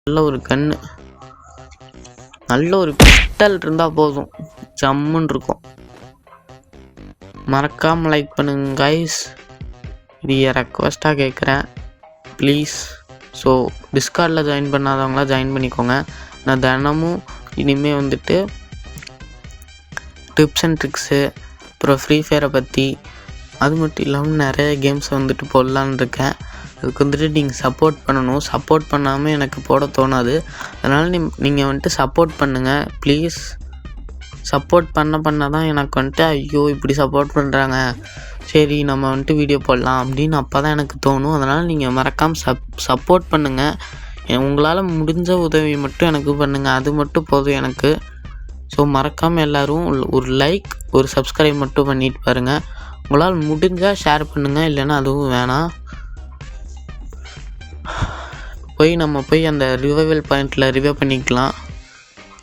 நல்ல ஒரு கன்று, நல்ல ஒரு பிஸ்டல் இருந்தால் போதும், ஜம்முன்னு இருக்கும். மறக்காமல் லைக் பண்ணுங்க கைஸ். இது ரெக்வஸ்ட்டாக கேட்குறேன் ப்ளீஸ். ஸோ டிஸ்கார்டில் ஜாயின் பண்ணாதவங்களாம் ஜாயின் பண்ணிக்கோங்க. நான் தினமும் இனிமேல் வந்துட்டு டிப்ஸ் அண்ட் ட்ரிக்ஸு, அப்புறம் ஃப்ரீ ஃபயரை பற்றி, அது மட்டும் இல்லாமல் நிறைய கேம்ஸை வந்துட்டு போடலான்னு இருக்கேன். அதுக்கு வந்துட்டு நீங்கள் சப்போர்ட் பண்ணணும். சப்போர்ட் பண்ணாமல் எனக்கு போட தோணாது. அதனால் நீங்கள் வந்துட்டு சப்போர்ட் பண்ணுங்கள் ப்ளீஸ். சப்போர்ட் பண்ண தான் எனக்கு வந்துட்டு ஐயோ இப்படி சப்போர்ட் பண்ணுறாங்க, சரி நம்ம வந்துட்டு வீடியோ போடலாம் அப்படின்னு அப்போ தான் எனக்கு தோணும். அதனால் நீங்கள் மறக்காமல் சப்போர்ட் பண்ணுங்கள். உங்களால் முடிஞ்ச உதவி மட்டும் எனக்கு பண்ணுங்கள், அது மட்டும் போதும் எனக்கு. ஸோ மறக்காமல் எல்லோரும் ஒரு லைக், ஒரு சப்ஸ்கிரைப் மட்டும் பண்ணிட்டு பாருங்கள். உங்களால் முடிஞ்சால் ஷேர் பண்ணுங்கள், இல்லைன்னா அதுவும் வேணாம். நம்ம போய் அந்த ரிவைவல் பாயிண்டில் ரிவைவ் பண்ணிக்கலாம்.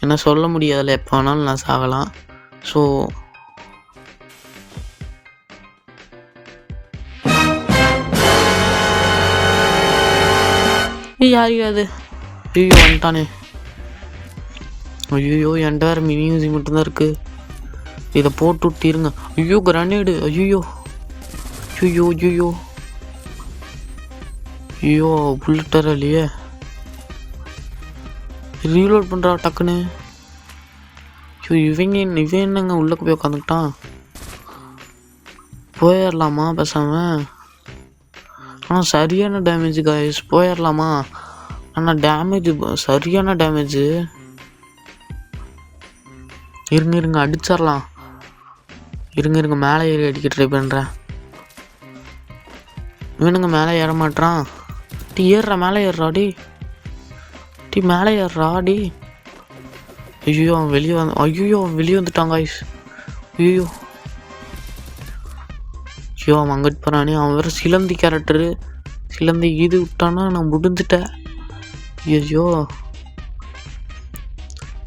ஏன்னா சொல்ல முடியாதுல்ல, எப்போ வேணாலும் நான் சாகலாம். ஸோ யார் அது? ஐயோ வந்துட்டானே. ஐயோ என்கிட்ட வேறு மினி யூசி மட்டும்தான் இருக்குது. இதை போட்டு விட்டிருங்க. ஐயோ கிரனேடு. ஐயோ ஐயோ ஐயோ ஐயோ புல்லட்டர் இல்லையே. ரீலோட் பண்ணுறா டக்குன்னு. ஐயோ இவன் என்னங்க உள்ளே போய் உட்காந்துக்கிட்டான். போயிடலாமா பேசாமல்? ஆனால் சரியான டேமேஜ் காய்ஸ். போயிடலாமா? ஆனால் டேமேஜ் சரியான டேமேஜு. இருங்க அடிச்சிடலாம். இருங்க மேலே ஏறி அடிக்க ட்ரை பண்ணுறேன். இவனுங்க மேலே ஏற மாட்டான். ஏறுறா, மேலே ஏறுறாடி. மேலே ஏறுறாடி. ஐயோ அவன் வெளியே வந்துட்டான் காய்ஸ். ஐயோ அவன் அங்கிட்டு போகிறானே. அவன் வேறு சிலந்தி கேரக்டரு. சிலந்தி ஈது விட்டானா நான் முடிஞ்சிட்டேன். ஐயோ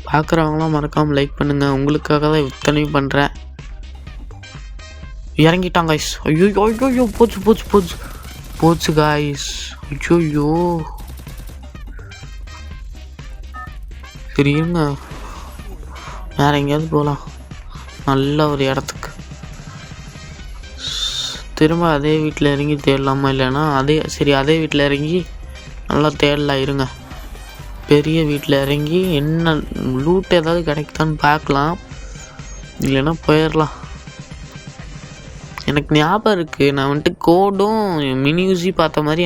பார்க்குறவங்களாம் மறக்காமல் லைக் பண்ணுங்கள். உங்களுக்காக தான் இத்தனையும் பண்ணுறேன். இறங்கிட்டான் காய்ஸ். ஐயோ போச்சு காய்ஸ். ஐயோ சரிங்க, வேறு எங்கேயாவது போகலாம் நல்ல ஒரு இடத்துக்கு. திரும்ப அதே வீட்டில் இறங்கி தேடலாமா? இல்லைன்னா அதே வீட்டில் இறங்கி நல்லா தேடலாம். இருங்க, பெரிய வீட்டில் இறங்கி என்ன லூட் ஏதாவது கிடைக்குதான்னு பார்க்கலாம். இல்லைன்னா போயிடலாம். எனக்கு ஞாபகம் இருக்குது, நான் வந்துட்டு கோடும் மினி யூசி பார்த்த மாதிரி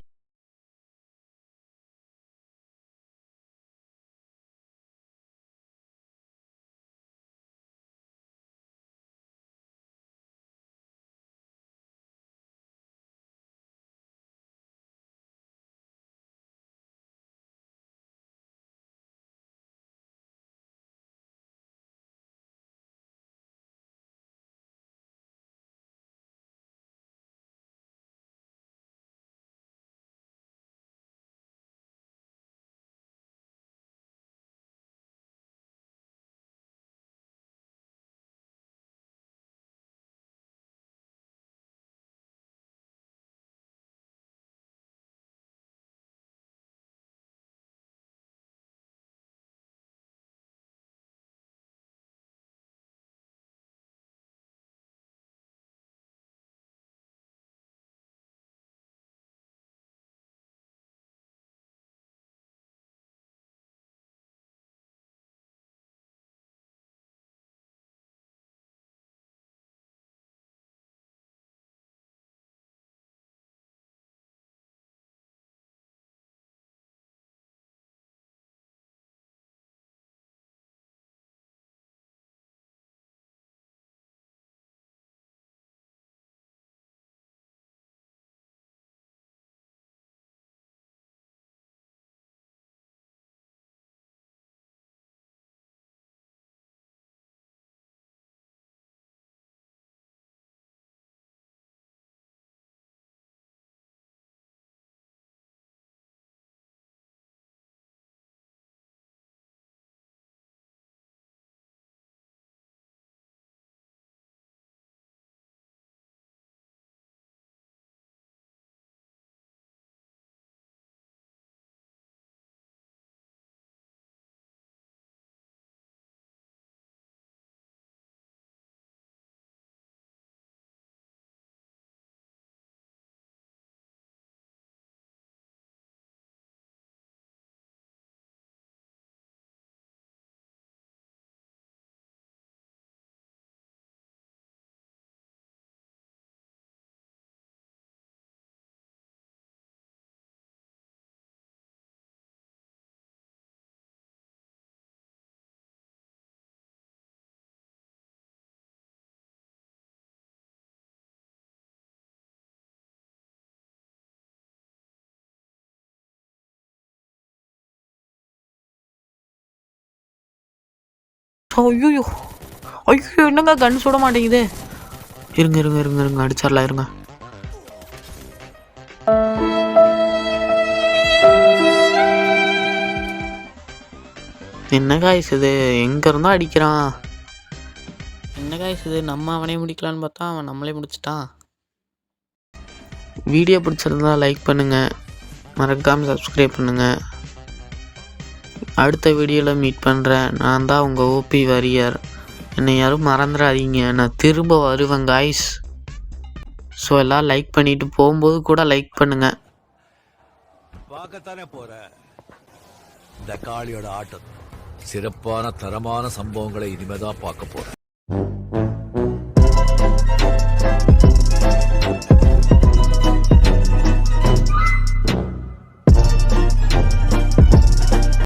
ஐயோ ஐயோ என்னங்க கன் சுட மாட்டேங்குது. இருங்க இருங்க இருங்க இருங்க அடிச்சிடலாம் இருங்க. என்ன காய்ஸ் இது, எங்க இருந்தா அடிக்கிறான்? என்ன காய்ஸ் இது, நம்ம அவனே முடிக்கலான்னு பார்த்தா அவன் நம்மளே முடிச்சிட்டான். வீடியோ பிடிச்சிருந்தா லைக் பண்ணுங்கள், மறக்காமல் சப்ஸ்கிரைப் பண்ணுங்கள். அடுத்த வீடியோவில் மீட் பண்ணுறேன். நான் தான் உங்கள் ஓபி வாரியர். என்னை யாரும் மறந்துடாதீங்க, நான் திரும்ப வருவேன் காய்ஸ். ஸோ எல்லாம் லைக் பண்ணிவிட்டு போகும்போது கூட லைக் பண்ணுங்கள். பார்க்கத்தானே போற இந்த காளியோட ஆட்டம். சிறப்பான தரமான சம்பவங்களை இனிமேதான் பார்க்க போறேன்.